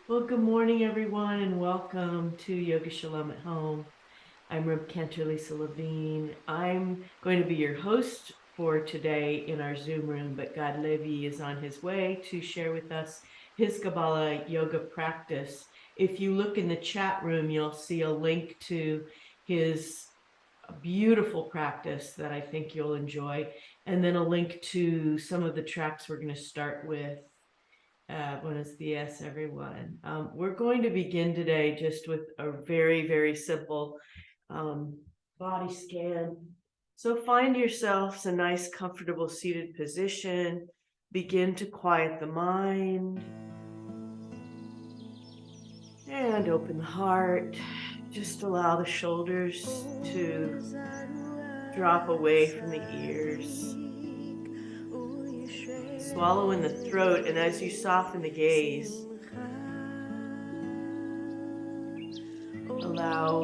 Well, good morning, everyone, and welcome to Yoga Shalom at Home. I'm Reb Cantor Lisa Levine. I'm going to be your host for today in our Zoom room, but Gad Levy is on his way to share with us his Kabbalah yoga practice. If you look in the chat room, you'll see a link to his beautiful practice that I think you'll enjoy, and then a link to some of the tracks we're going to start with. Buenos dias, everyone. We're going to begin today just with a very, very simple body scan. So find yourselves a nice, comfortable seated position. Begin to quiet the mind and open the heart. Just allow the shoulders to drop away from the ears. Swallow in the throat, and as you soften the gaze, allow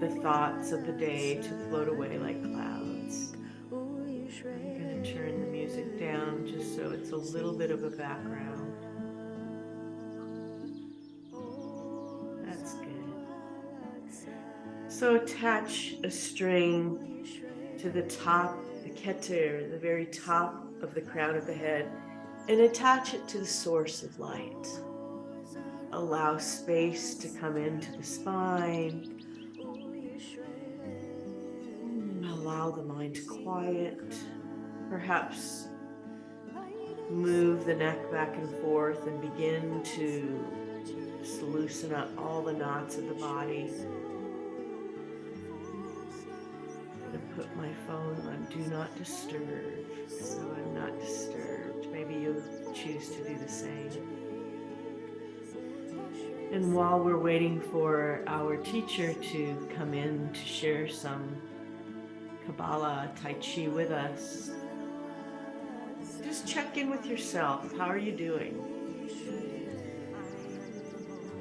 the thoughts of the day to float away like clouds. I'm going to turn the music down just so it's a little bit of a background. That's good. So attach a string to the top, the keter, the very top of the crown of the head, and attach it to the source of light. Allow space to come into the spine. Allow the mind to quiet. Perhaps move the neck back and forth and begin to just loosen up all the knots of the body. I'm going to put my phone on Do Not Disturb, so I'm not disturbed. Maybe you'll choose to do the same. And while we're waiting for our teacher to come in to share some Kabbalah Tai Chi with us, just check in with yourself. How are you doing?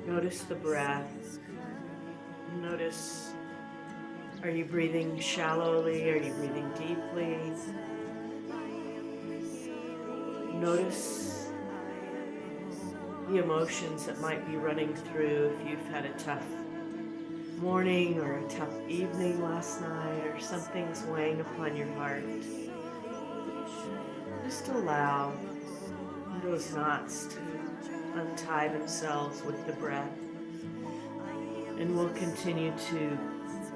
Notice the breath. Notice, are you breathing shallowly? Are you breathing deeply? Notice the emotions that might be running through if you've had a tough morning or a tough evening last night, or something's weighing upon your heart. Just allow those knots to untie themselves with the breath. And we'll continue to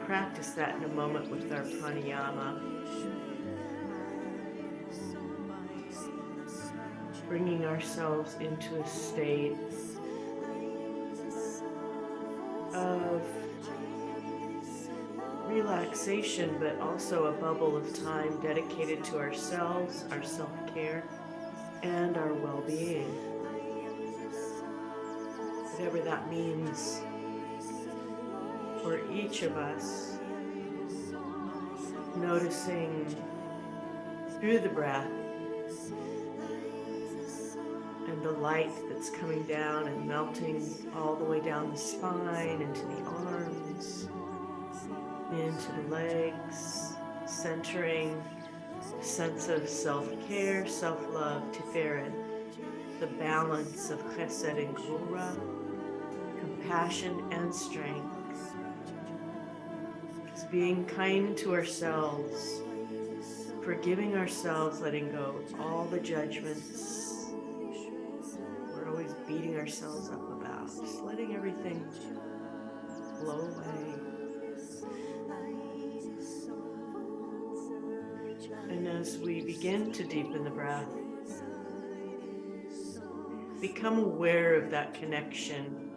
practice that in a moment with our pranayama. Bringing ourselves into a state of relaxation, but also a bubble of time dedicated to ourselves, our self-care, and our well-being. Whatever that means for each of us, noticing through the breath and the light that's coming down and melting all the way down the spine, into the arms, into the legs, centering a sense of self-care, self-love, tiferet, the balance of chesed and gvura, compassion and strength. Just being kind to ourselves, forgiving ourselves, letting go of all the judgments we're always beating ourselves up about, just letting everything blow away. And as we begin to deepen the breath, become aware of that connection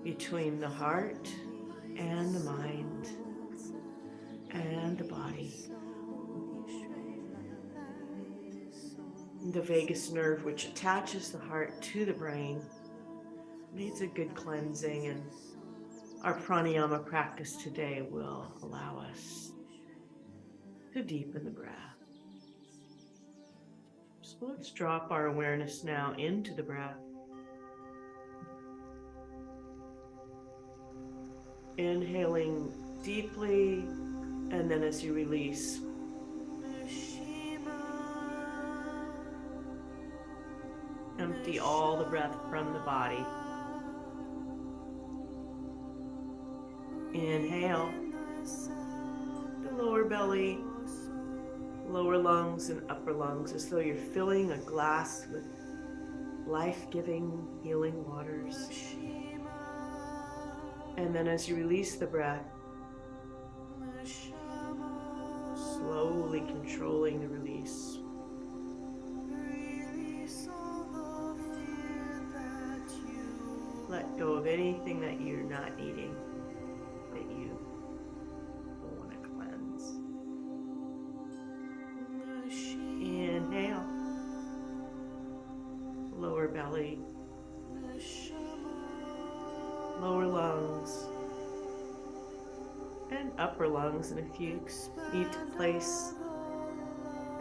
between the heart and the mind and the body. The vagus nerve, which attaches the heart to the brain, needs a good cleansing, and our pranayama practice today will allow us to deepen the breath. So let's drop our awareness now into the breath. Inhaling deeply, and then as you release, empty all the breath from the body. Inhale, the lower belly, lower lungs and upper lungs, as though you're filling a glass with life-giving, healing waters. And then as you release the breath, slowly controlling the release. Let go of anything that you're not needing, that you want to cleanse. Inhale, lower belly, lower lungs, and upper lungs. And if you need to place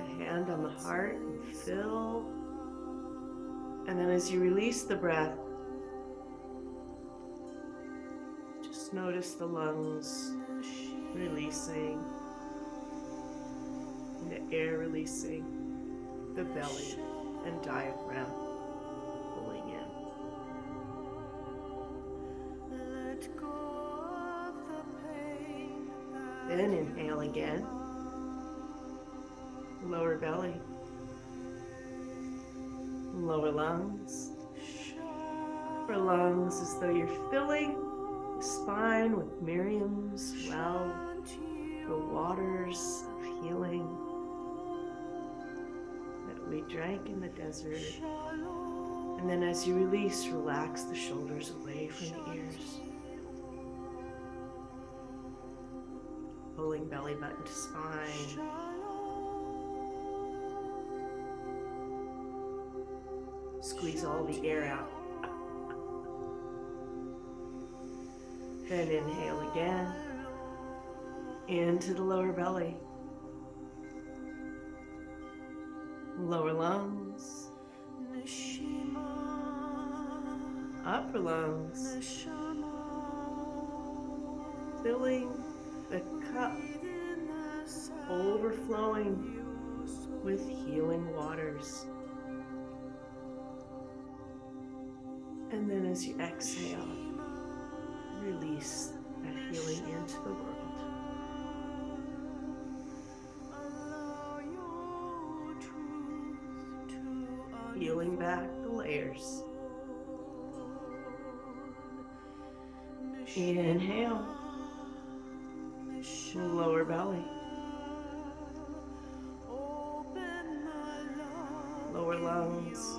a hand on the heart and fill, and then as you release the breath, just notice the lungs releasing, and the air releasing, the belly and diaphragm pulling in. Then inhale again, lower belly, lower lungs, upper lungs, as though you're filling the spine with Miriam's well, the waters of healing that we drank in the desert. And then as you release, relax the shoulders away from the ears. Pulling belly button to spine. Squeeze all the air out. Then inhale again into the lower belly, lower lungs, upper lungs, filling the cup, overflowing with healing waters. And then as you exhale, release that healing into the world. Peeling back the layers. Inhale, lower belly, lower lungs,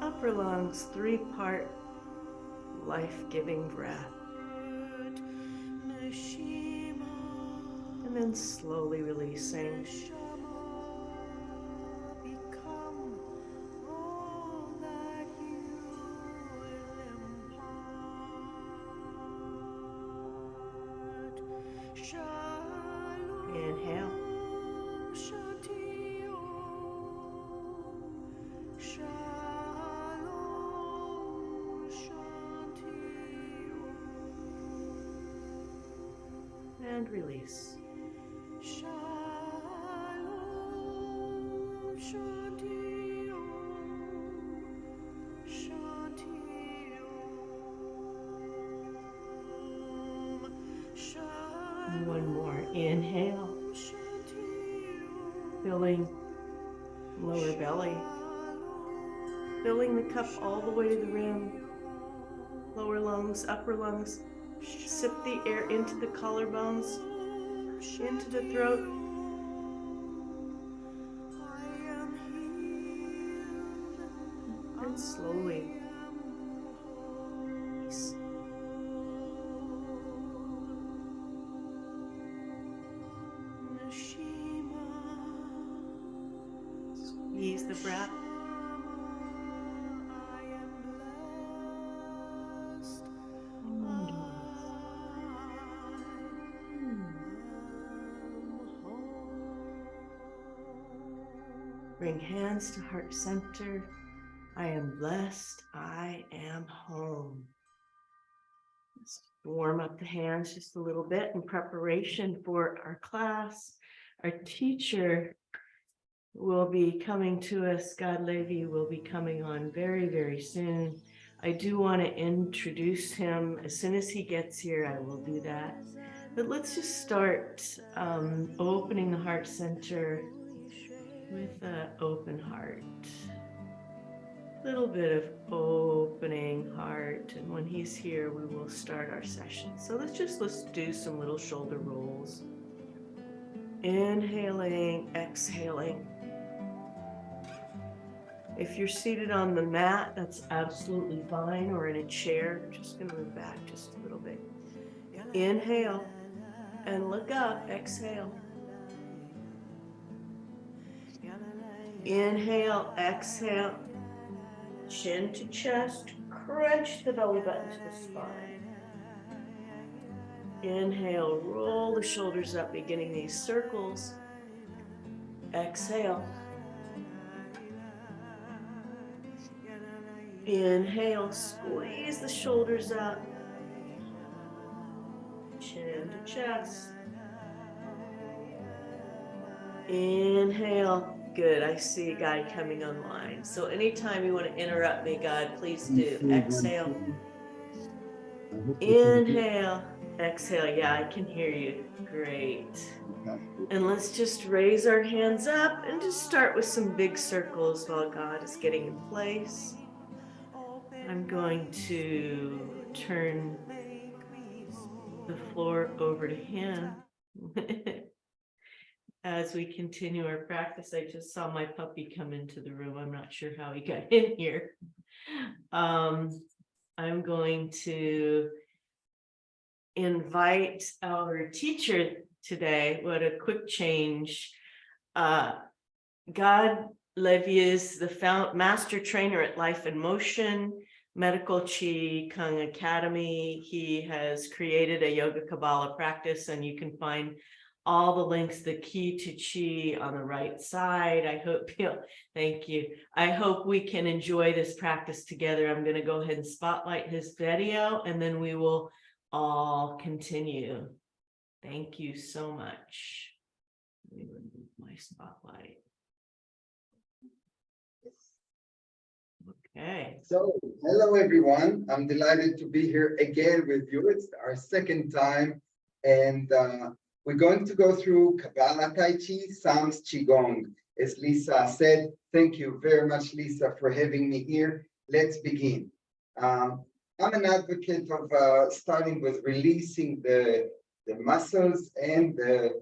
upper lungs, three-part life-giving breath. And then slowly releasing. Inhale. And release. One more. Inhale. Filling lower belly. Filling the cup all the way to the rim. Lower lungs, upper lungs. Sip the air into the collarbones, into the throat. And slowly release. Squeeze the breath. Bring hands to heart center. I am blessed. I am home. Let's warm up the hands just a little bit in preparation for our class. Our teacher will be coming to us. Gad Levy will be coming on very, very soon. I do want to introduce him. As soon as he gets here, I will do that. But let's just start opening the heart center with an open heart. Little bit of opening heart, and when he's here we will start our session. So let's do some little shoulder rolls. Inhaling, exhaling. If you're seated on the mat, that's absolutely fine, or in a chair. Just gonna move back just a little bit. Inhale and look up. Exhale. Inhale, exhale. Chin to chest, crunch the belly button to the spine. Inhale, roll the shoulders up, beginning these circles. Exhale. Inhale, squeeze the shoulders up. Chin to chest. Inhale. Good. I see a guy coming online. So anytime you want to interrupt me, God, please do. Exhale. Inhale. Exhale. Yeah, I can hear you. Great. And let's just raise our hands up and just start with some big circles while God is getting in place. I'm going to turn the floor over to him. As we continue our practice, I just saw my puppy come into the room. I'm not sure how he got in here. I'm going to invite our teacher today. What a quick change. Gad Levy is the master trainer at Life in Motion Medical Chi Kung Academy. He has created a yoga Kabbalah practice, and you can find all the links, the key to Chi on the right side. Thank you. I hope we can enjoy this practice together. I'm going to go ahead and spotlight his video, and then we will all continue. Thank you so much. Let me remove my spotlight. Okay. So, hello everyone. I'm delighted to be here again with you. It's our second time, and we're going to go through Kabbalah Tai Chi, Psalms, Qigong. As Lisa said, thank you very much, Lisa, for having me here. Let's begin. I'm an advocate of starting with releasing the muscles and the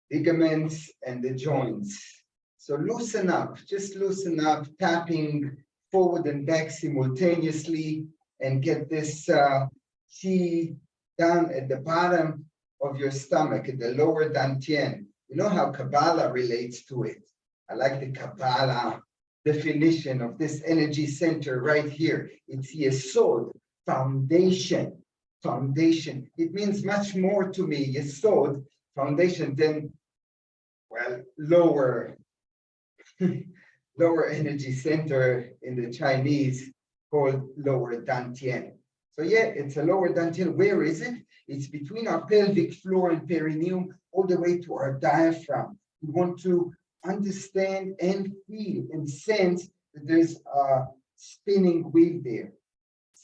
ligaments and the joints. So loosen up, just loosen up, tapping forward and back simultaneously, and get this chi down at the bottom of your stomach, at the lower dantian. You know how Kabbalah relates to it. I like the Kabbalah definition of this energy center right here. It's Yesod, foundation, foundation. It means much more to me, Yesod, foundation, than, well, lower energy center in the Chinese called lower dantian. So yeah, it's a lower dantian. Where is it? It's between our pelvic floor and perineum, all the way to our diaphragm. We want to understand and feel and sense that there's a spinning wheel there.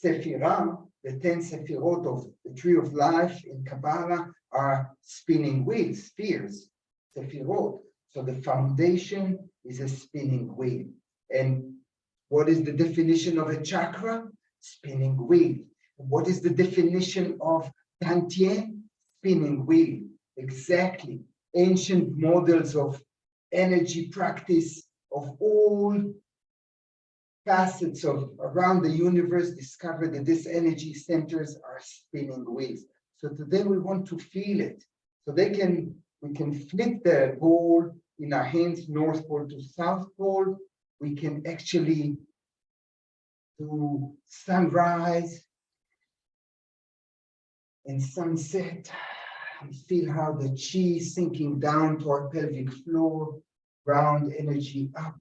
Sephirah, the 10 Sephirot of the tree of life in Kabbalah, are spinning wheels, spheres, Sephirot. So the foundation is a spinning wheel. And what is the definition of a chakra? Spinning wheel. What is the definition of dantian? Spinning wheel. Exactly. Ancient models of energy practice of all facets of around the universe discovered that these energy centers are spinning wheels. So today we want to feel it. So we can flip the ball in our hands, North Pole to South Pole. We can actually do sunrise and sunset, and feel how the chi is sinking down to our pelvic floor, ground energy up,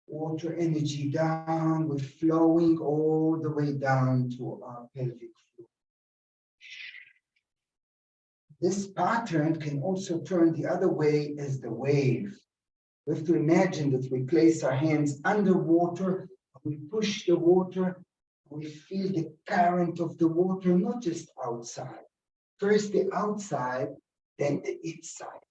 water energy down, with flowing all the way down to our pelvic floor. This pattern can also turn the other way as the wave. We have to imagine that we place our hands underwater, We push the water. We feel the current of the water, not just outside. First the outside, then the inside.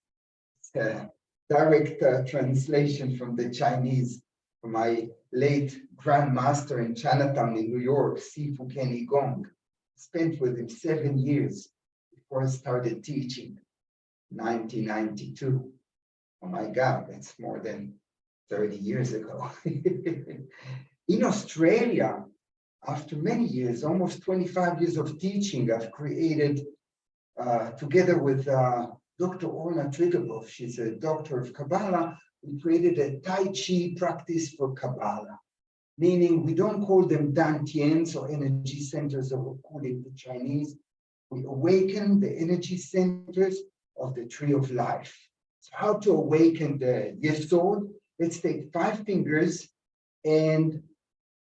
It's a direct translation from the Chinese, from my late grandmaster in Chinatown in New York, Sifu Kenny Gong. Spent with him 7 years before I started teaching, 1992. Oh my God, that's more than 30 years ago. In Australia, after many years, almost 25 years of teaching, I've created, together with Dr. Orna Triggerboff, she's a doctor of Kabbalah, we created a Tai Chi practice for Kabbalah, meaning we don't call them dantians or energy centers, or we call it the Chinese. We awaken the energy centers of the tree of life. So how to awaken the Yesod? Let's take 5 fingers and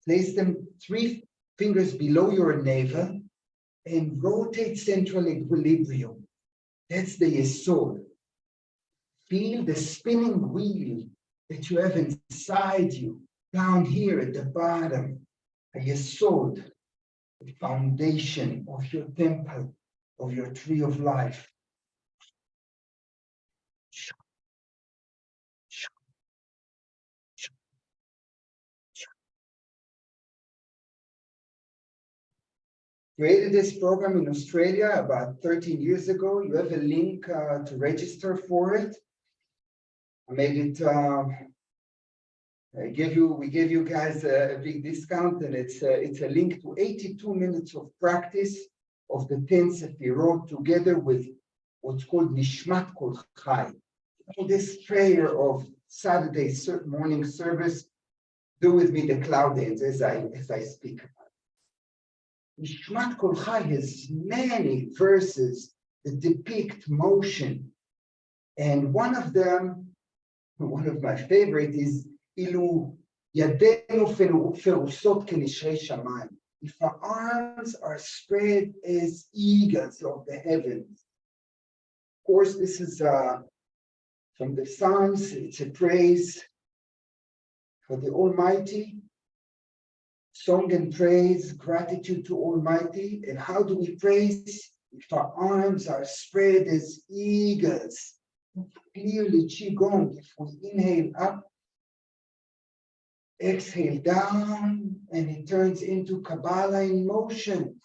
place them 3 fingers below your navel and rotate central equilibrium. That's the Yesod. Feel the spinning wheel that you have inside you, down here at the bottom, a Yesod, the foundation of your temple, of your tree of life. Created this program in Australia about 13 years ago. You have a link to register for it. I made it, we gave you guys a big discount, and it's a link to 82 minutes of practice of the 10 Sefirot together with what's called Nishmat Kol Chai. This prayer of Saturday morning service, do with me the cloud ends as I speak. Nishmat Kol Chai has many verses that depict motion. And one of them, one of my favorite, is Ilu Yadenu Ferusot Kenishei Shamayim. If our arms are spread as eagles of the heavens. Of course, this is from the Psalms. It's a praise for the Almighty. Song and praise, gratitude to Almighty. And how do we praise? If our arms are spread as eagles. Clearly, Qigong, if we inhale up, exhale down, and it turns into Kabbalah in motion.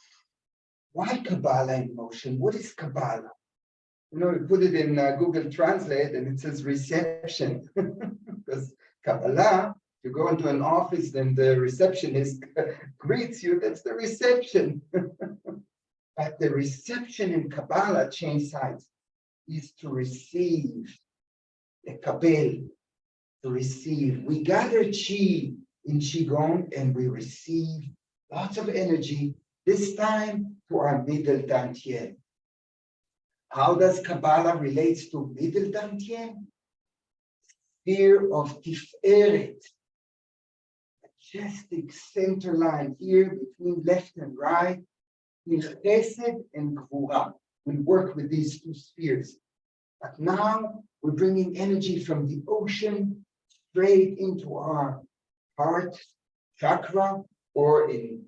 Why Kabbalah in motion? What is Kabbalah? You know, we put it in Google Translate and it says reception. Because Kabbalah, you go into an office and the receptionist greets you, that's the reception. But the reception in Kabbalah, change sides, is to receive, the Kabel, to receive. We gather Qi in Qigong and we receive lots of energy, this time to our middle Dantian. How does Kabbalah relates to middle Dantian? Sphere of Tiferet, majestic center line here between left and right, in Chesed and Gvura. We work with these 2 spheres. But now we're bringing energy from the ocean straight into our heart chakra, or in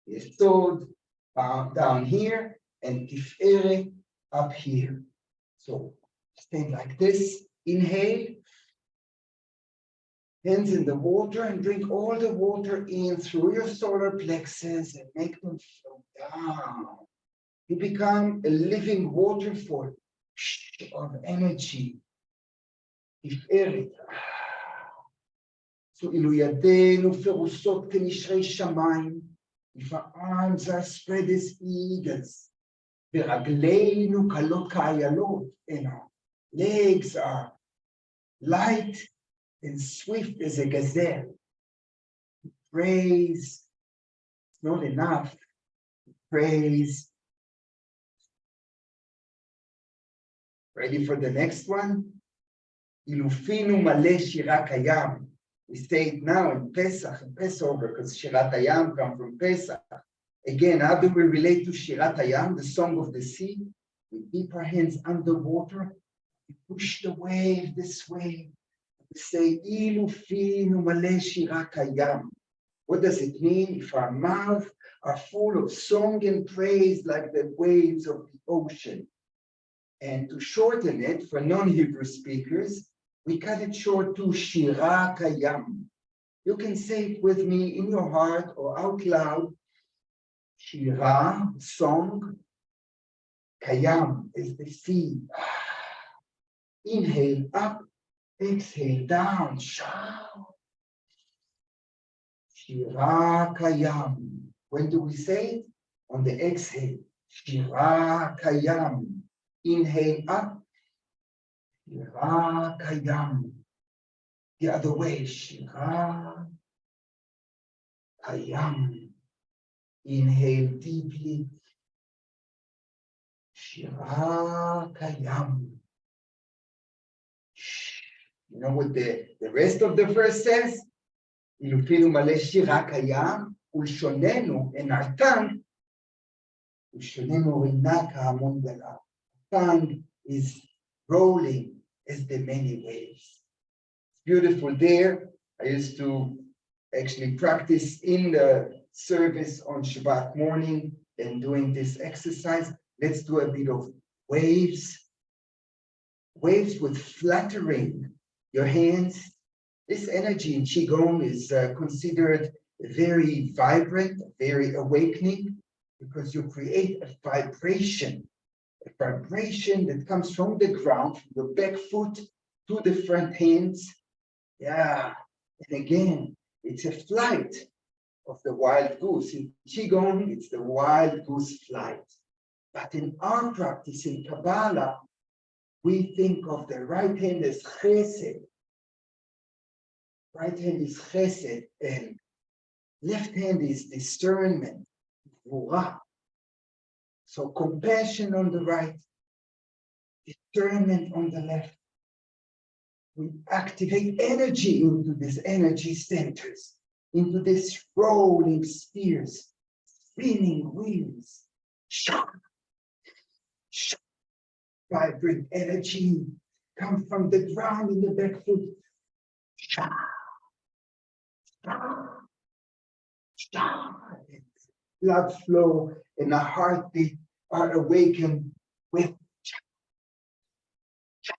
Yesod down here, and Tiferet up here. So stand like this, inhale, hands in the water, and bring all the water in through your solar plexus and make them flow down. You become a living waterfall of energy. Tiferet. So Ilu Yadenu Ferusot Kenishei Shamayim. If our arms are spread as eagles, Viragleinu Kalot Ka'ayalot, and our legs are light and swift as a gazelle. Praise, it's not enough. Praise. Ready for the next one? Ilufinu Maleh Shirat Hayam. We say it now in Pesach and Passover, because Shirat Hayam come from Pesach. Again, how do we relate to Shirat Hayam, the song of the sea? We keep our hands underwater, we push the wave this way. We say, Ilufinu Maleh Shirat Hayam. What does it mean? If our mouths are full of song and praise like the waves of the ocean. And to shorten it for non-Hebrew speakers, we cut it short to Shira Kayam. You can say it with me in your heart or out loud. Shira, song. Kayam is the sea. Inhale up, exhale down. Shira Kayam. When do we say it? On the exhale. Shira Kayam. Inhale up. Shira Kayam. The other way. Shira Kayam. Inhale deeply. Shira Kayam. You know what the rest of the verse says? Ilufinu male shira kayam, ulshonenu, and our tongue, ulshonenu rinaka among the tongue is rolling as the many waves. It's beautiful there. I used to actually practice in the service on Shabbat morning and doing this exercise. Let's do a bit of waves. Waves with fluttering your hands. This energy in Qigong is considered very vibrant, very awakening, because you create a vibration that comes from the ground, from the back foot to the front hands. Yeah, and again, it's a flight of the wild goose. In Qigong, it's the wild goose flight. But in our practice in Kabbalah, we think of the right hand as chesed. Right hand is chesed, and left hand is discernment, gvura. So compassion on the right, discernment on the left. We activate energy into these energy centers, into these rolling spheres, spinning wheels. Shock, shock. Vibrant energy come from the ground in the back foot. Shock, shock, shock. Blood flow and the heartbeat are awakened with shock, shock.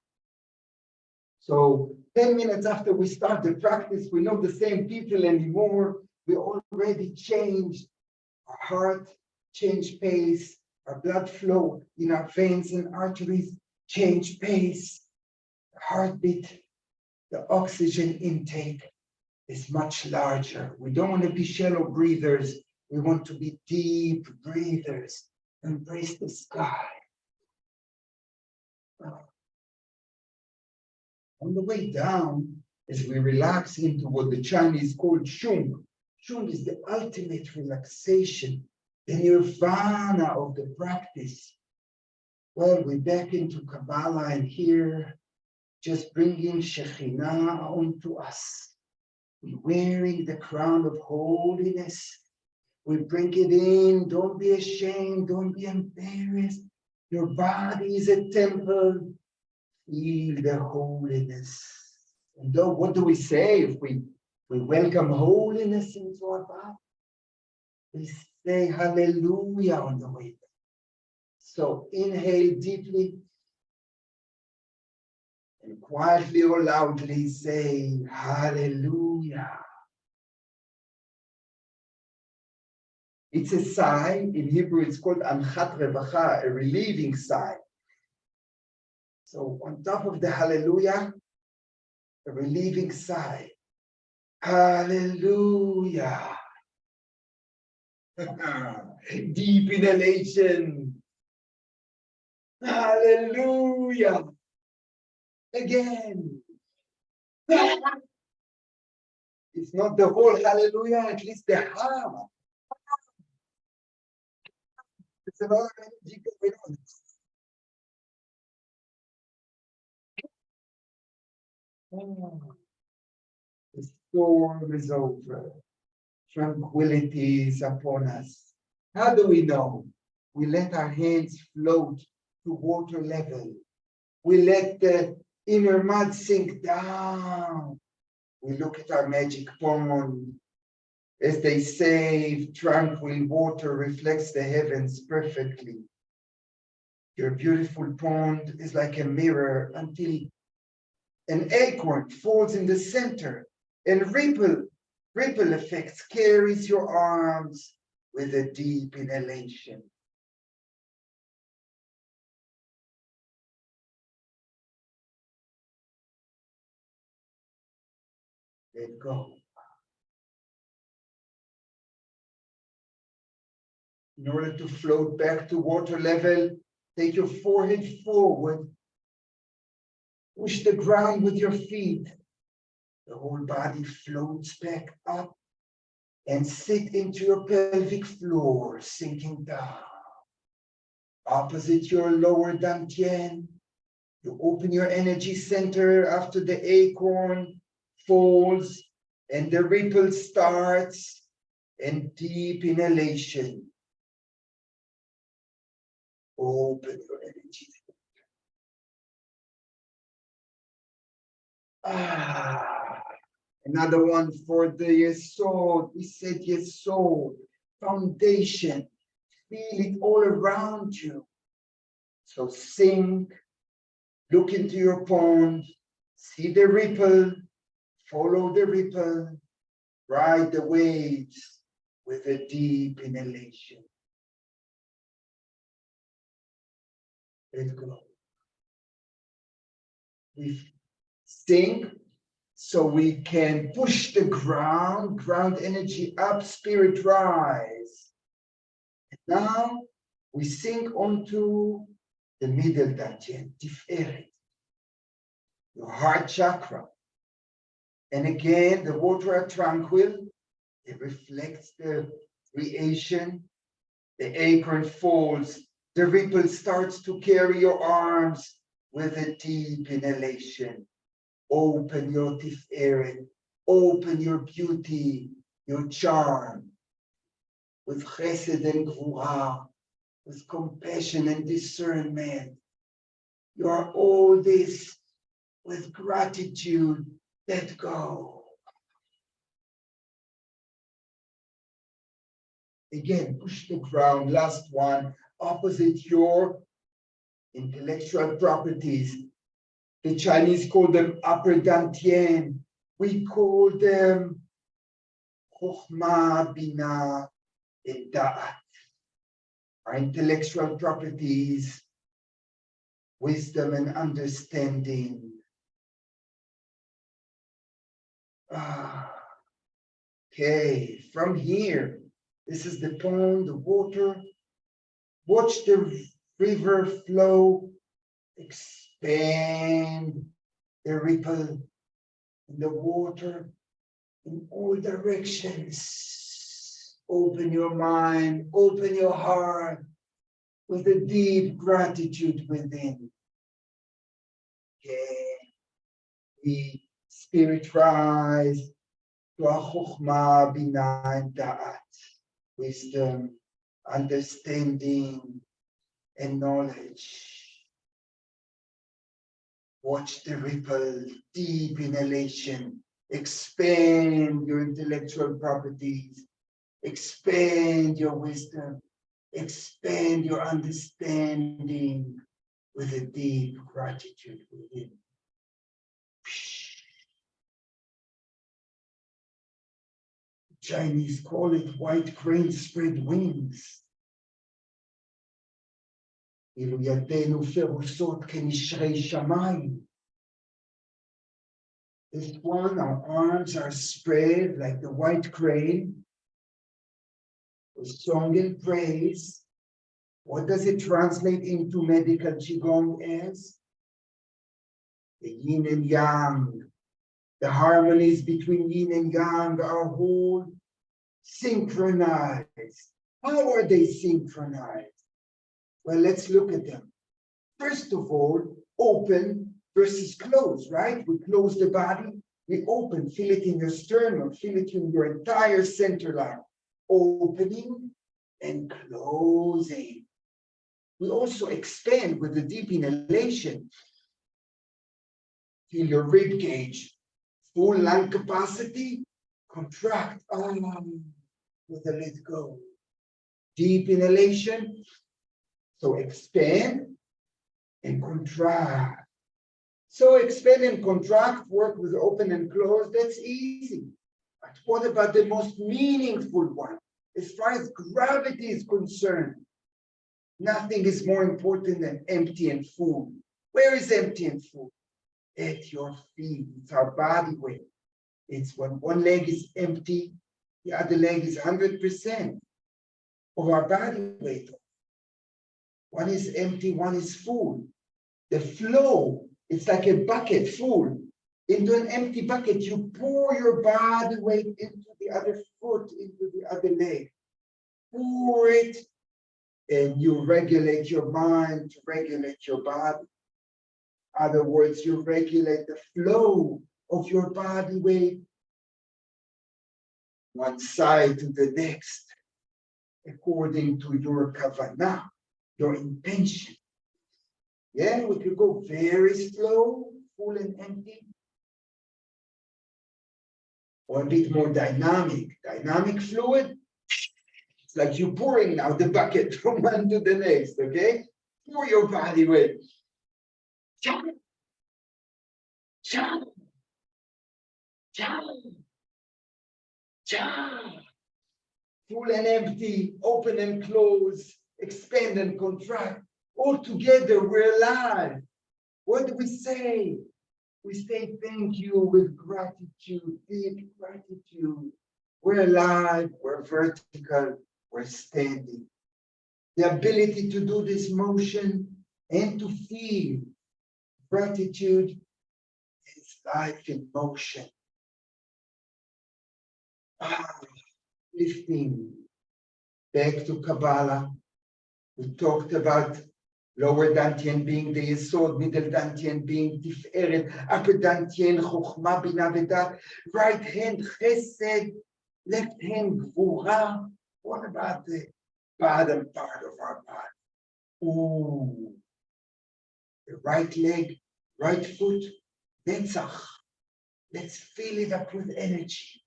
So 10 minutes after we start the practice, we're not the same people anymore. We already changed our heart, changed pace, our blood flow in our veins and arteries change pace, the heartbeat, the oxygen intake is much larger. We don't want to be shallow breathers. We want to be deep breathers. Embrace the sky. On the way down, as we relax into what the Chinese call Shung. Shung is the ultimate relaxation, the nirvana of the practice. Well, we're back into Kabbalah, and here, just bringing Shekhinah onto us. We're wearing the crown of holiness. We bring it in. Don't be ashamed. Don't be embarrassed. Your body is a temple. Feel the holiness. And though, what do we say if we welcome holiness into our body? We say hallelujah on the way back. So inhale deeply and quietly or loudly say hallelujah. It's a sigh. In Hebrew, it's called anchat revacha, a relieving sigh. So on top of the hallelujah, a relieving sigh. Hallelujah. Deep inhalation. Hallelujah. Again. It's not the whole hallelujah, at least the ha. It's a lot of energy going on. The storm is over. Tranquility is upon us. How do we know? We let our hands float to water level. We let the inner mud sink down. We look at our magic pond. As they say, tranquil water reflects the heavens perfectly. Your beautiful pond is like a mirror until an acorn falls in the center and ripple effects carries your arms with a deep inhalation. Let go. In order to float back to water level, take your forehead forward. Push the ground with your feet. The whole body floats back up and sit into your pelvic floor, sinking down. Opposite your lower dantian, you open your energy center after the acorn falls and the ripple starts, and deep inhalation. Open your energy. Another one for the soul. We said yes, soul, foundation. Feel it all around you. So sink, look into your pond, see the ripple, follow the ripple, ride the waves with a deep inhalation. Let go. We sink so we can push the ground energy up, spirit rise. And now we sink onto the middle dantian, tiferet, your heart chakra. And again, the water are tranquil. It reflects the creation. The acorn falls. The ripple starts to carry your arms with a deep inhalation. Open your tiferet. Open your beauty, your charm. With chesed and gvura, with compassion and discernment. You are all this with gratitude. Let go. Again, push the ground. Last one, opposite your intellectual properties. The Chinese call them upper dantian. We call them chokhmah, bina, and da'at. Our intellectual properties, wisdom and understanding. Okay, from here, this is the pond, the water. Watch the river flow, expand the ripple in the water in all directions. Open your mind, open your heart with a deep gratitude within. Okay, we spirit rise to a chokhmah, bina, and da'at, wisdom, understanding, and knowledge. Watch the ripple, deep inhalation, expand your intellectual properties, expand your wisdom, expand your understanding with a deep gratitude within. Chinese call it white crane spread wings. אילו ידינו פרוסות כנשרי שמיים. This one, our arms are spread like the white crane. With song and praise. What does it translate into medical Qigong as? The yin and yang. The harmonies between yin and yang are whole synchronized. How are they synchronized? Well, let's look at them. First of all, open versus close, right? We close the body, we open, feel it in your sternum, feel it in your entire center line. Opening and closing. We also expand with the deep inhalation. Feel your rib cage, full lung capacity, contract, with a let go. Deep inhalation, so expand and contract. So expand and contract, work with open and close, that's easy. But what about the most meaningful one? As far as gravity is concerned, nothing is more important than empty and full. Where is empty and full? At your feet. It's our body weight. It's when one leg is empty, the other leg is 100% of our body weight. One is empty, one is full. The flow, it's like a bucket full. Into an empty bucket, you pour your body weight into the other foot, into the other leg. Pour it, and you regulate your mind to regulate your body. In other words, you regulate the flow of your body weight one side to the next, according to your kavanah, your intention. Yeah, we could go very slow, full and empty, or a bit more dynamic. Dynamic fluid, it's like you're pouring now the bucket from one to the next, okay? Pour your body weight. Cha, cha, cha, cha. Full and empty, open and close, expand and contract. All together, we're alive. What do we say? We say thank you with gratitude, deep gratitude. We're alive, we're vertical, we're standing. The ability to do this motion and to feel gratitude is life in motion. Lifting. Back to Kabbalah. We talked about lower dantian being the Yesod, middle dantian being Tiferet, upper dantian, Chokhmah, Binah, Vedat, right hand Chesed, left hand Gvura. What about the bottom part of our body? Ooh, the right leg, right foot, Netzach. Let's fill it up with energy.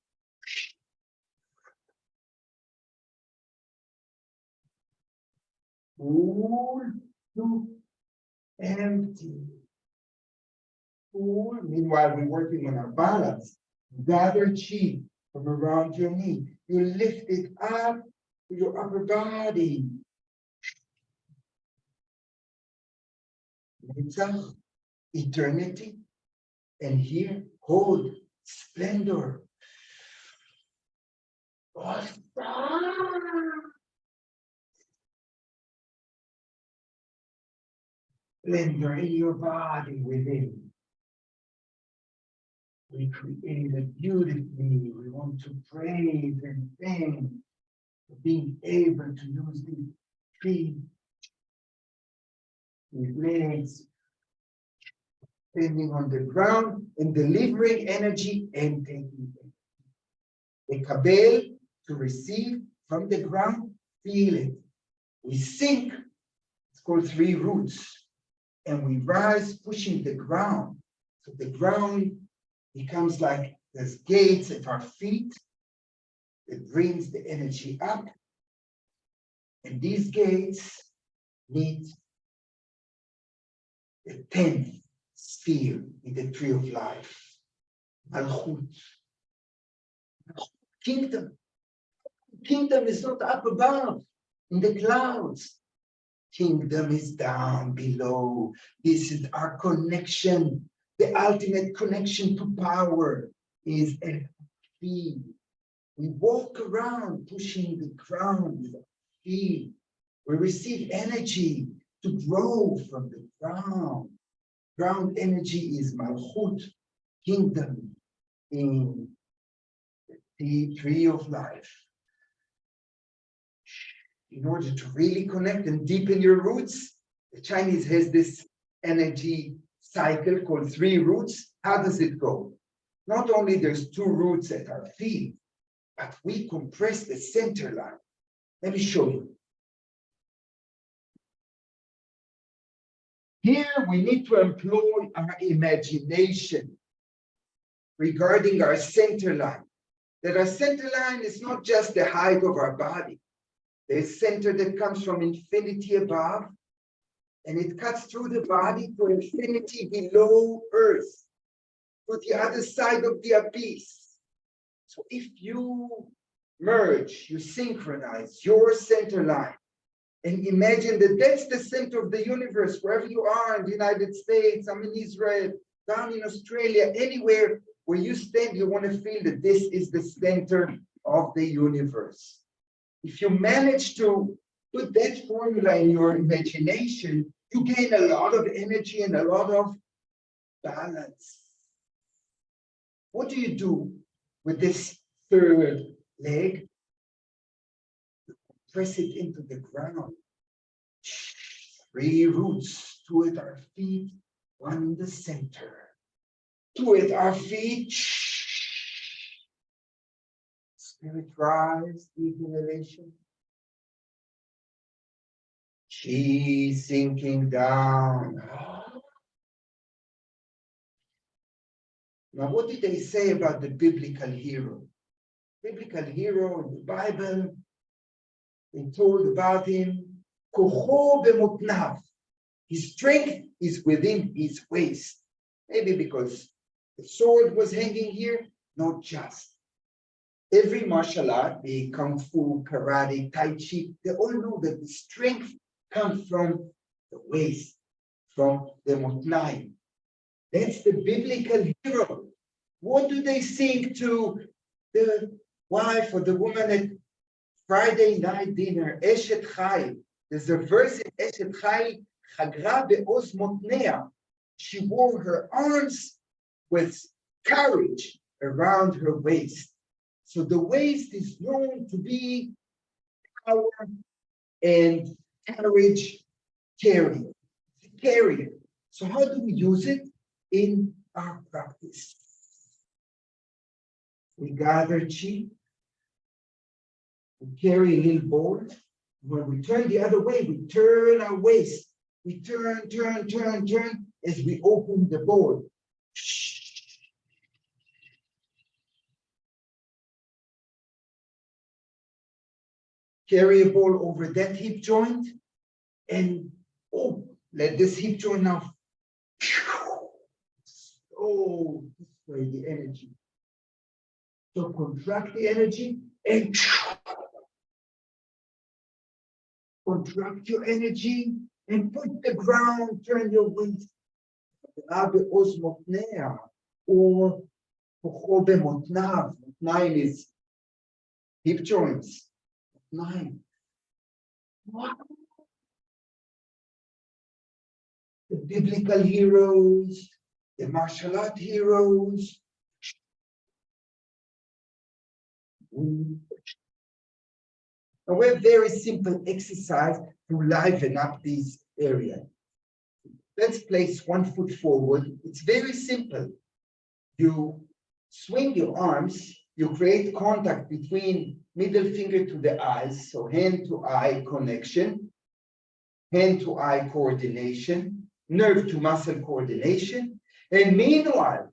Full to empty. Full. Meanwhile, we're working on our balance. Gather chi from around your knee. You lift it up to your upper body. Netzach, eternity. And here, hold, splendor. Splendor in your body within. We created beautifully. We want to praise and thank for being able to use the feet, the legs, standing on the ground and delivering energy and taking it. The kabel to receive from the ground, feel it. We sink, it's called 3 roots. And we rise, pushing the ground. So the ground becomes like there's gates at our feet. It brings the energy up. And these gates meet the 10th sphere in the tree of life. Malchut. Kingdom. Kingdom is not up above in the clouds. Kingdom is down below. This is our connection. The ultimate connection to power is at feet. We walk around pushing the ground with our feet. We receive energy to grow from the ground. Ground energy is Malchut, kingdom in the tree of life. In order to really connect and deepen your roots, the Chinese has this energy cycle called 3 roots. How does it go? Not only there's 2 roots at our feet, but we compress the center line. Let me show you. Here we need to employ our imagination regarding our center line. that our center line is not just the height of our body. There's center that comes from infinity above, and it cuts through the body to infinity below earth, to the other side of the abyss. So if you merge, you synchronize your center line, and imagine that that's the center of the universe, wherever you are in the United States, I'm in Israel, down in Australia, anywhere where you stand, you want to feel that this is the center of the universe. If you manage to put that formula in your imagination, you gain a lot of energy and a lot of balance. What do you do with this third leg? Press it into the ground. 3 roots, 2 at our feet, 1 in the center. 2 at our feet. Spirit rise, deep inhalation. Chi sinking down. Now, what did they say about the biblical hero? Biblical hero in the Bible, they told about him, Kocho b'motnav. His strength is within his waist. Maybe because the sword was hanging here, not just. Every martial art, be it Kung Fu, Karate, Tai Chi, they all know that the strength comes from the waist, from the motnaim. That's the biblical hero. What do they sing to the wife or the woman at Friday night dinner? Eshet Chai. There's a verse in Eshet Chai, Chagra be'oz motnea. She wore her arms with courage around her waist. So the waist is known to be power and courage carrier. So how do we use it in our practice? We gather chi, we carry a little ball. When we turn the other way, we turn our waist. We turn as we open the ball. Carry a ball over that hip joint and let this hip joint now. This way the energy. So contract the energy and contract your energy and put the ground, turn your waist. Or Motnaim is hip joints. 9. The biblical heroes, the martial art heroes. Now we have very simple exercise to liven up these areas. Let's place 1 foot forward. It's very simple. You swing your arms, you create contact between middle finger to the eyes, so hand to eye connection, hand to eye coordination, nerve to muscle coordination. And meanwhile,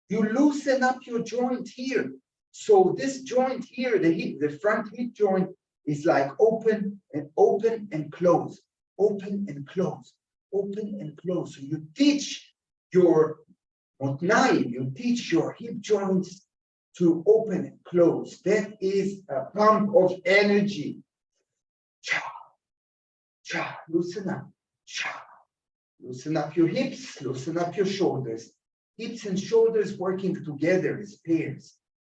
you loosen up your joint here. So this joint here, the front hip joint is like open and close, open and close, open and close. So you teach your motnaim, you teach your hip joints to open and close. That is a pump of energy. Cha, cha, loosen up. Cha. Loosen up your hips, loosen up your shoulders. Hips and shoulders working together as pairs,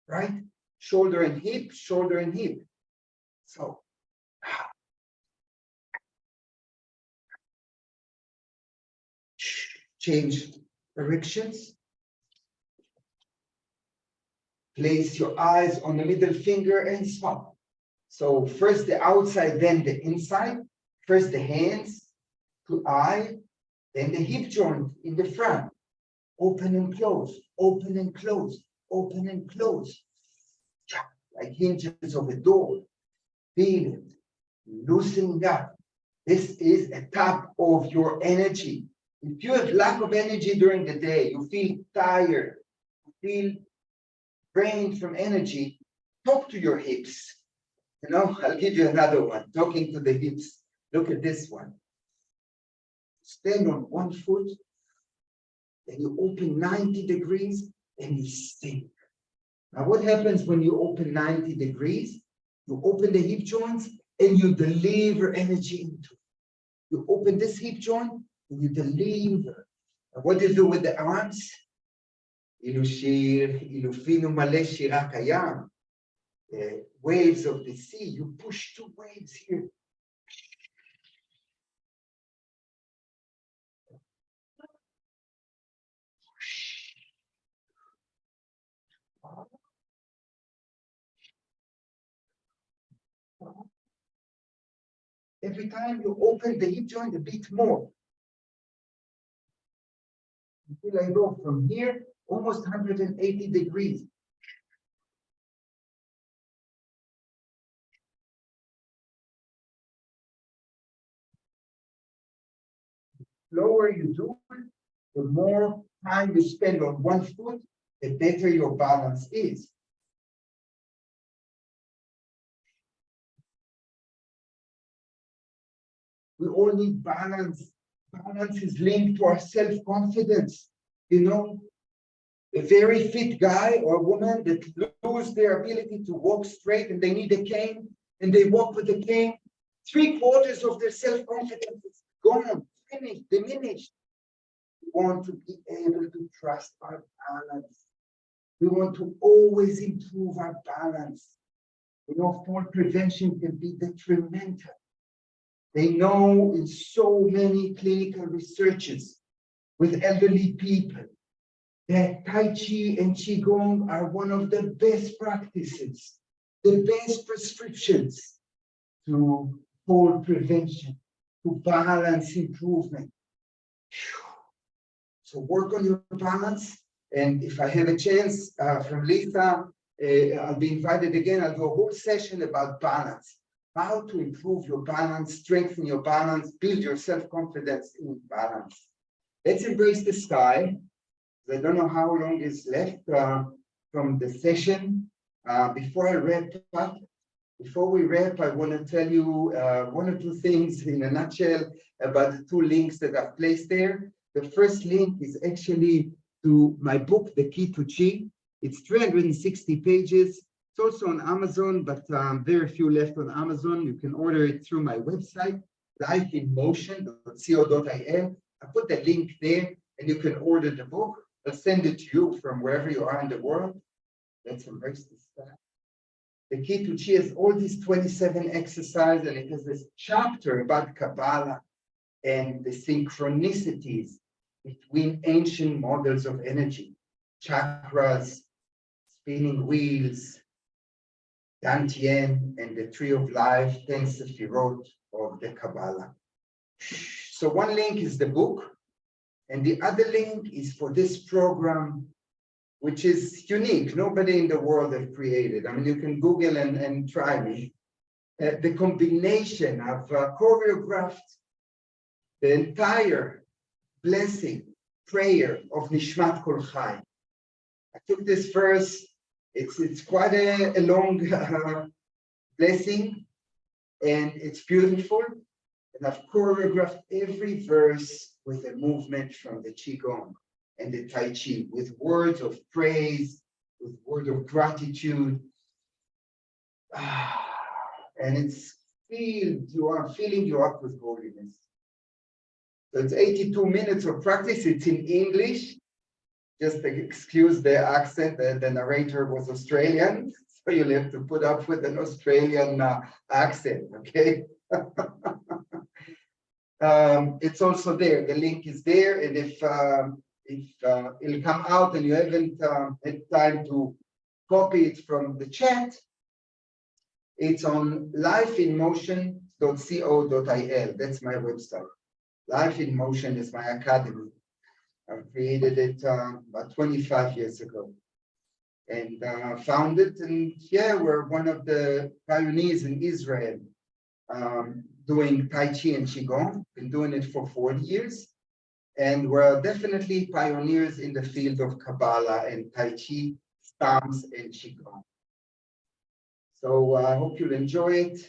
right? Shoulder and hip, shoulder and hip. So, change directions. Place your eyes on the middle finger and swap. So first the outside, then the inside. First the hands to eye, then the hip joint in the front. Open and close, open and close, open and close. Like hinges of a door. Feel it, loosening up. This is a tap of your energy. If you have lack of energy during the day, you feel tired, you feel drained from energy, talk to your hips. I'll give you another one, talking to the hips. Look at this one. Stand on one foot, then you open 90 degrees, and you sink. Now, what happens when you open 90 degrees? You open the hip joints, and you deliver energy into it. You open this hip joint, and you deliver. And what do you do with the arms? Waves of the sea. You push two waves here. Every time you open the hip joint a bit more, until I go from here almost 180 degrees. The slower you do it, the more time you spend on one foot, the better your balance is. We all need balance. Balance is linked to our self-confidence. A very fit guy or woman that lose their ability to walk straight and they need a cane and they walk with a cane, 3/4 of their self-confidence is gone, finished, diminished. We want to be able to trust our balance. We want to always improve our balance. Fall prevention can be detrimental. They know in so many clinical researches with elderly people that Tai Chi and Qigong are one of the best practices, the best prescriptions to fall prevention, to balance improvement. So work on your balance. And if I have a chance from Lisa, I'll be invited again. I'll do a whole session about balance, how to improve your balance, strengthen your balance, build your self-confidence in balance. Let's embrace the sky. I don't know how long is left from the session. Before we wrap, I want to tell you one or two things in a nutshell about the two links that I've placed there. The first link is actually to my book, The Key to Chi. It's 360 pages. It's also on Amazon, but very few left on Amazon. You can order it through my website, lifeinmotion.co.il. I put the link there, and you can order the book. I'll send it to you from wherever you are in the world. Let's embrace this fact. The Key to Chi has all these 27 exercises, and it has this chapter about Kabbalah and the synchronicities between ancient models of energy, chakras, spinning wheels, Dantian, and the Tree of Life, 10 Sefirot of the Kabbalah. So one link is the book, and the other link is for this program, which is unique. Nobody in the world has created. I mean, you can Google and try me. The combination of choreographed the entire blessing, prayer of Nishmat Kol Chai. I took this verse. It's quite a long blessing, and it's beautiful. And I've choreographed every verse with a movement from the Qigong and the Tai Chi, with words of praise, with words of gratitude. And it's filling you up with holiness. So it's 82 minutes of practice. It's in English. Just excuse the accent. The narrator was Australian, so you'll have to put up with an Australian accent, okay? It's also there. The link is there, and if it'll come out and you haven't had time to copy it from the chat, it's on lifeinmotion.co.il. That's my website. Life in Motion is my academy. I created it about 25 years ago, and founded. And yeah, we're one of the pioneers in Israel doing Tai Chi and Qigong. Been doing it for 40 years. And we're definitely pioneers in the field of Kabbalah and Tai Chi, Psalms and Qigong. So I hope you'll enjoy it.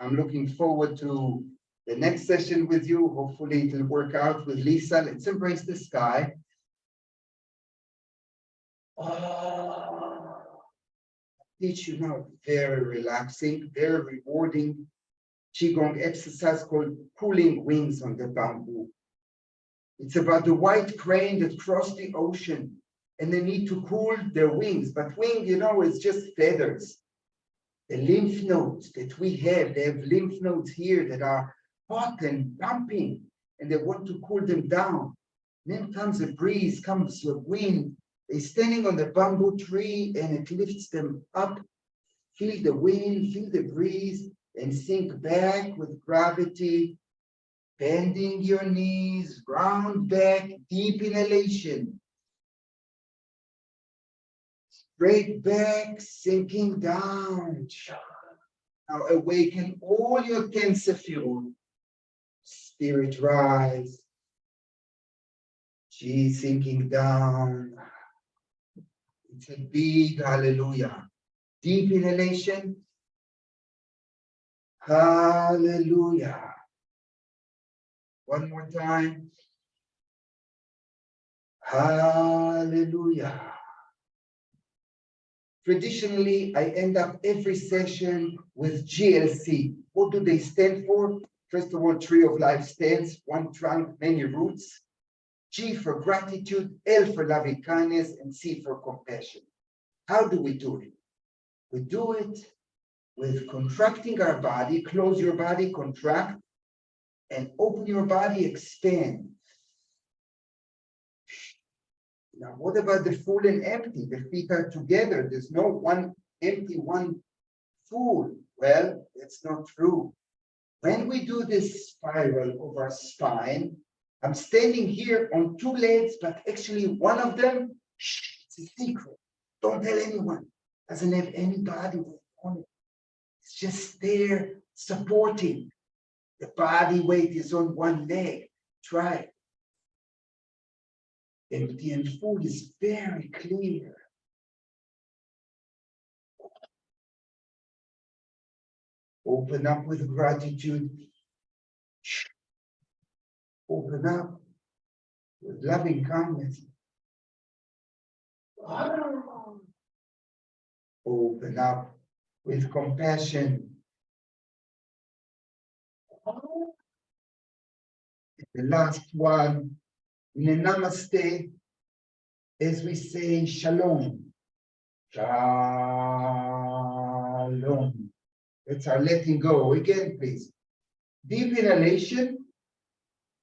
I'm looking forward to the next session with you. Hopefully it'll work out with Lisa. Let's embrace the sky. Teach you now, very relaxing, very rewarding Qigong exercise called pulling wings on the bamboo. It's about the white crane that crossed the ocean and they need to cool their wings. But wing, is just feathers. The lymph nodes that we have, they have lymph nodes here that are hot and pumping, and they want to cool them down. Then comes a breeze, comes a wind. They're standing on the bamboo tree and it lifts them up. Feel the wind, feel the breeze, and sink back with gravity, bending your knees, round back, deep inhalation. Straight back, sinking down. Now awaken all your cancer fuel. Spirit rise. Chi sinking down. It's a big hallelujah. Deep inhalation. Hallelujah. One more time. Hallelujah. Traditionally, I end up every session with GLC. What do they stand for? First of all, Tree of Life stands, one trunk, many roots. G for gratitude, L for loving kindness, and C for compassion. How do we do it? We do it with contracting our body, close your body, contract, and open your body, expand. Now, what about the full and empty? The feet are together. There's no one empty, one full. Well, that's not true. When we do this spiral of our spine, I'm standing here on two legs, but actually one of them, it's a secret. Don't tell anyone. Doesn't have any body weight on it. It's just there supporting. The body weight is on one leg. Try it. Empty and full is very clear. Open up with gratitude. Open up with loving kindness. Open up with compassion. The last one, in a namaste, as we say shalom. Shalom. That's our letting go. Again, please. Deep inhalation,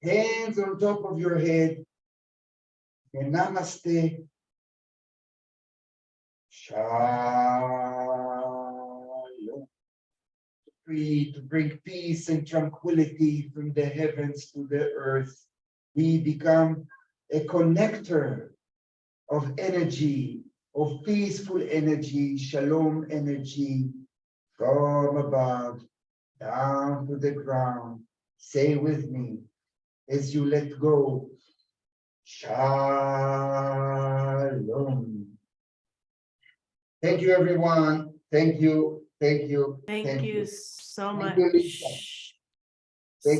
hands on top of your head. And namaste. Shalom. Free to bring peace and tranquility from the heavens to the earth. We become a connector of energy, of peaceful energy, shalom energy, from above down to the ground. Say with me as you let go, shalom. Thank you, everyone. Thank you. Thank you. Thank you so much. Thank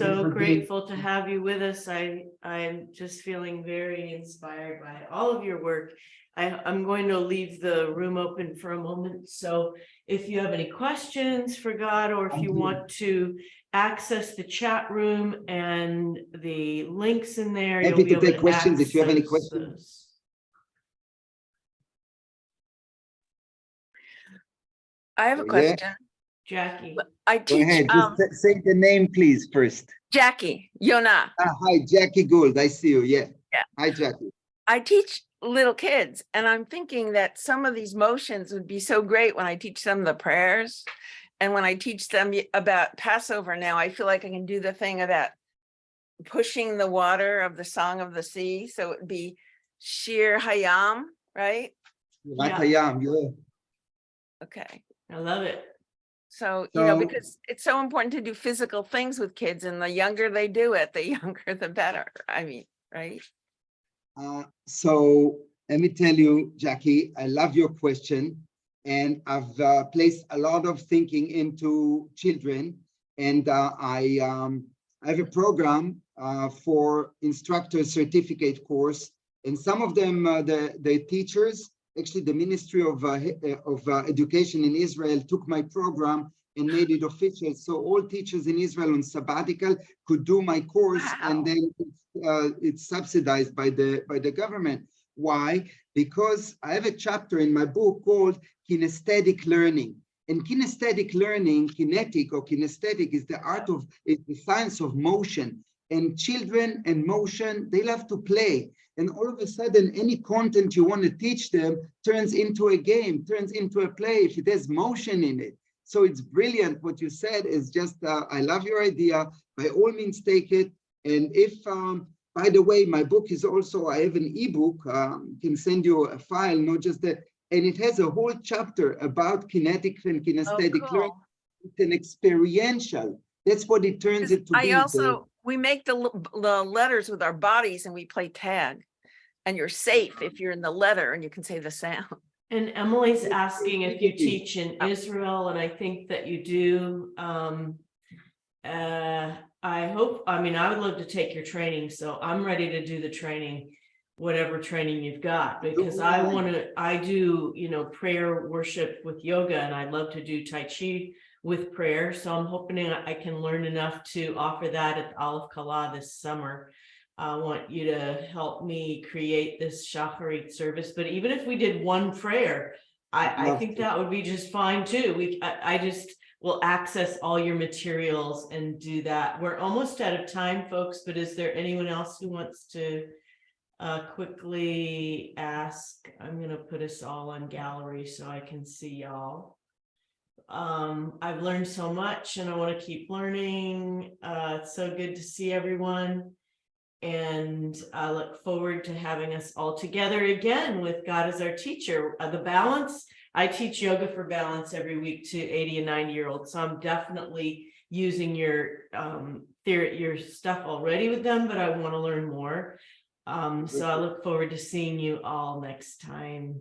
you So for grateful to have you with us. I'm just feeling very inspired by all of your work. I'm going to leave the room open for a moment. So if you have any questions for God, or if you want to access the chat room and the links in there, Happy you'll be to able take to questions if you have any access questions. those. I have a Yeah. question. Jackie. I Go teach ahead. Just say the name, please, first. Jackie, Yona. Hi, Jackie Gould. I see you. Yeah. Yeah. Hi, Jackie. I teach little kids, and I'm thinking that some of these motions would be so great when I teach them the prayers. And when I teach them about Passover now, I feel like I can do the thing about pushing the water of the Song of the Sea. So it'd be Shir Hayam, right? Yeah. Okay. I love it. So, So- because it's so important to do physical things with kids, and the younger they do it, the younger the better. I mean, right? So let me tell you, Jackie, I love your question. And I've placed a lot of thinking into children. And I have a program for instructor certificate course. And some of them, the teachers, actually the Ministry of Education in Israel took my program and made it official. So all teachers in Israel on sabbatical could do my course. Wow. And then it's subsidized by the government. Why? Because I have a chapter in my book called kinesthetic learning. And kinesthetic learning, kinetic or kinesthetic, is the the science of motion. And children and motion, they love to play. And all of a sudden, any content you want to teach them turns into a game, turns into a play if it has motion in it. So it's brilliant. What you said is just, I love your idea. By all means, take it. And if, by the way, my book is also, I have an ebook, can send you a file, not just that. And it has a whole chapter about kinetic and kinesthetic learning. It's an experiential. That's what it turns it to be. We make the letters with our bodies and we play tag. And you're safe if you're in the letter and you can say the sound. And Emily's asking if you teach in Israel, and I think that you do. I hope, I mean, I would love to take your training, so I'm ready to do the training, whatever training you've got, because I do, you know, prayer worship with yoga, and I'd love to do Tai Chi with prayer. So I'm hoping I can learn enough to offer that at Aleph Kala this summer. I want you to help me create this Shacharit service, but even if we did one prayer, I think that would be just fine too. I just will access all your materials and do that. We're almost out of time, folks, but is there anyone else who wants to quickly ask? I'm going to put us all on gallery so I can see y'all. I've learned so much and I want to keep learning. It's so good to see everyone. And I look forward to having us all together again with God as our teacher. The balance, I teach yoga for balance every week to 80 and 90-year-olds. So I'm definitely using your theory, your stuff already with them, but I want to learn more. So I look forward to seeing you all next time.